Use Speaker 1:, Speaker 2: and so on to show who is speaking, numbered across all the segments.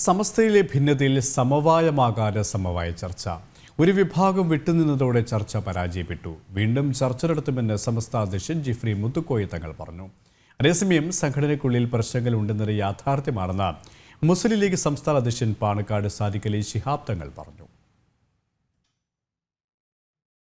Speaker 1: സമസ്തയിലെ ഭിന്നതയിൽ സമവായമാകാതെ സമവായ ചർച്ച. ഒരു വിഭാഗം വിട്ടുനിന്നതോടെ ചർച്ച പരാജയപ്പെട്ടു. വീണ്ടും ചർച്ച നടത്തുമെന്ന് സമസ്ത അധ്യക്ഷൻ ജിഫ്രി മുത്തുക്കോയ തങ്ങൾ പറഞ്ഞു. അതേസമയം സംഘടനയ്ക്കുള്ളിൽ പ്രശ്നങ്ങൾ ഉണ്ടെന്നത് യാഥാർത്ഥ്യമാണെന്ന് മുസ്ലിം ലീഗ് സംസ്ഥാന അധ്യക്ഷൻ പാണക്കാട് സാദിഖ് അലി ശിഹാബ് തങ്ങൾ പറഞ്ഞു.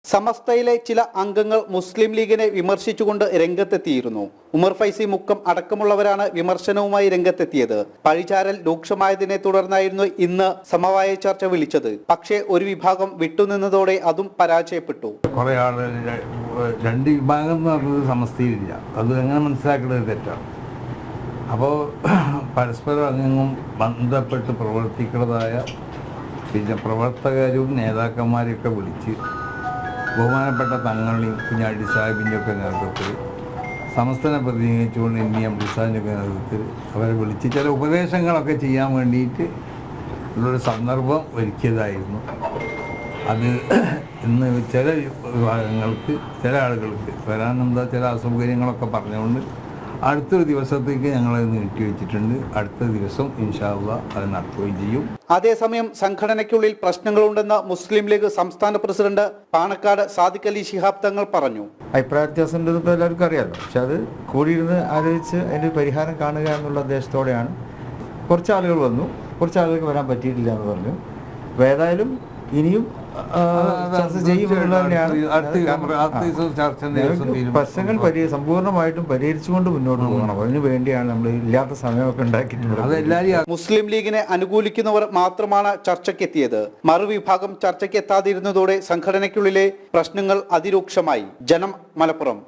Speaker 2: സമസ്തയിലെ ചില അംഗങ്ങൾ മുസ്ലിം ലീഗിനെ വിമർശിച്ചുകൊണ്ട് രംഗത്തെത്തിയിരുന്നു. ഉമർ ഫൈസി മുക്കം അടക്കമുള്ളവരാണ് വിമർശനവുമായി രംഗത്തെത്തിയത്. പഴിചാരൽ രൂക്ഷമായതിനെ തുടർന്നായിരുന്നു ഇന്ന് സമവായ ചർച്ച വിളിച്ചത്. പക്ഷേ ഒരു വിഭാഗം വിട്ടുനിന്നതോടെ അതും പരാജയപ്പെട്ടു.
Speaker 3: കുറെ ആളുകൾ രണ്ട് വിഭാഗം എന്ന് പറഞ്ഞത് സമസ്തയിലില്ല. അത് എങ്ങനെ മനസ്സിലാക്കുന്നത് തെറ്റാണ്. അപ്പോൾ പരസ്പരം അങ്ങും ബന്ധപ്പെട്ട് പ്രവർത്തിക്കുന്നതായ പിന്നെ പ്രവർത്തകരും നേതാക്കന്മാരെയൊക്കെ വിളിച്ച് ബഹുമാനപ്പെട്ട തങ്ങളുടെയും കുഞ്ഞാടി സാഹിബിൻ്റെ ഒക്കെ നേതൃത്വത്തിൽ സമസ്തനെ പ്രതിനിധിച്ചുകൊണ്ട് എം ഡി സാഹിബിൻ്റെ ഒക്കെ നേതൃത്വത്തിൽ അവരെ വിളിച്ച് ചില ഉപദേശങ്ങളൊക്കെ ചെയ്യാൻ വേണ്ടിയിട്ട് ഉള്ളൊരു സന്ദർഭം ഒരുക്കിയതായിരുന്നു. അത് ഇന്ന് ചില വിഭാഗങ്ങൾക്ക് ചില ആളുകൾക്ക് വരാനെന്താ ചില അസൗകര്യങ്ങളൊക്കെ പറഞ്ഞുകൊണ്ട് അടുത്തൊരു ദിവസത്തേക്ക് ഞങ്ങളത് നീട്ടിവെച്ചിട്ടുണ്ട്. അടുത്ത ദിവസം ഇൻഷാ അല്ലാഹ് അത് നടത്തുകയും ചെയ്യും.
Speaker 2: അതേസമയം സംഘടനയ്ക്കുള്ളിൽ പ്രശ്നങ്ങളുണ്ടെന്ന് മുസ്ലിം ലീഗ് സംസ്ഥാന പ്രസിഡന്റ് പാണക്കാട് സാദിഖ് അലി ശിഹാബ് തങ്ങൾ പറഞ്ഞു.
Speaker 4: അഭിപ്രായ വ്യത്യാസം ഉണ്ടെന്ന് എല്ലാവർക്കും അറിയാമല്ലോ. പക്ഷെ അത് കൂടിയിരുന്ന് ആലോചിച്ച് അതിൻ്റെ പരിഹാരം കാണുക എന്നുള്ള ഉദ്ദേശത്തോടെയാണ്. കുറച്ച് ആളുകൾ വന്നു, കുറച്ച് ആളുകൾക്ക് വരാൻ പറ്റിയിട്ടില്ല എന്ന് പറഞ്ഞു. ഏതായാലും ഇനിയും ചർച്ച ചെയ്യുമെന്നുള്ള പ്രശ്നങ്ങൾ സമ്പൂർണ്ണമായിട്ടും പരിഹരിച്ചുകൊണ്ട് മുന്നോട്ട് പോകണം. അതിനു വേണ്ടിയാണ് നമ്മൾ ഇല്ലാത്ത സമയമൊക്കെ ഉണ്ടാക്കിയിട്ടുള്ളത്.
Speaker 2: മുസ്ലിം ലീഗിനെ അനുകൂലിക്കുന്നവർ മാത്രമാണ് ചർച്ചയ്ക്കെത്തിയത്. മറുവിഭാഗം ചർച്ചയ്ക്ക് എത്താതിരുന്നതോടെ സംഘടനയ്ക്കുള്ളിലെ പ്രശ്നങ്ങൾ അതിരൂക്ഷമായി. ജനം, മലപ്പുറം.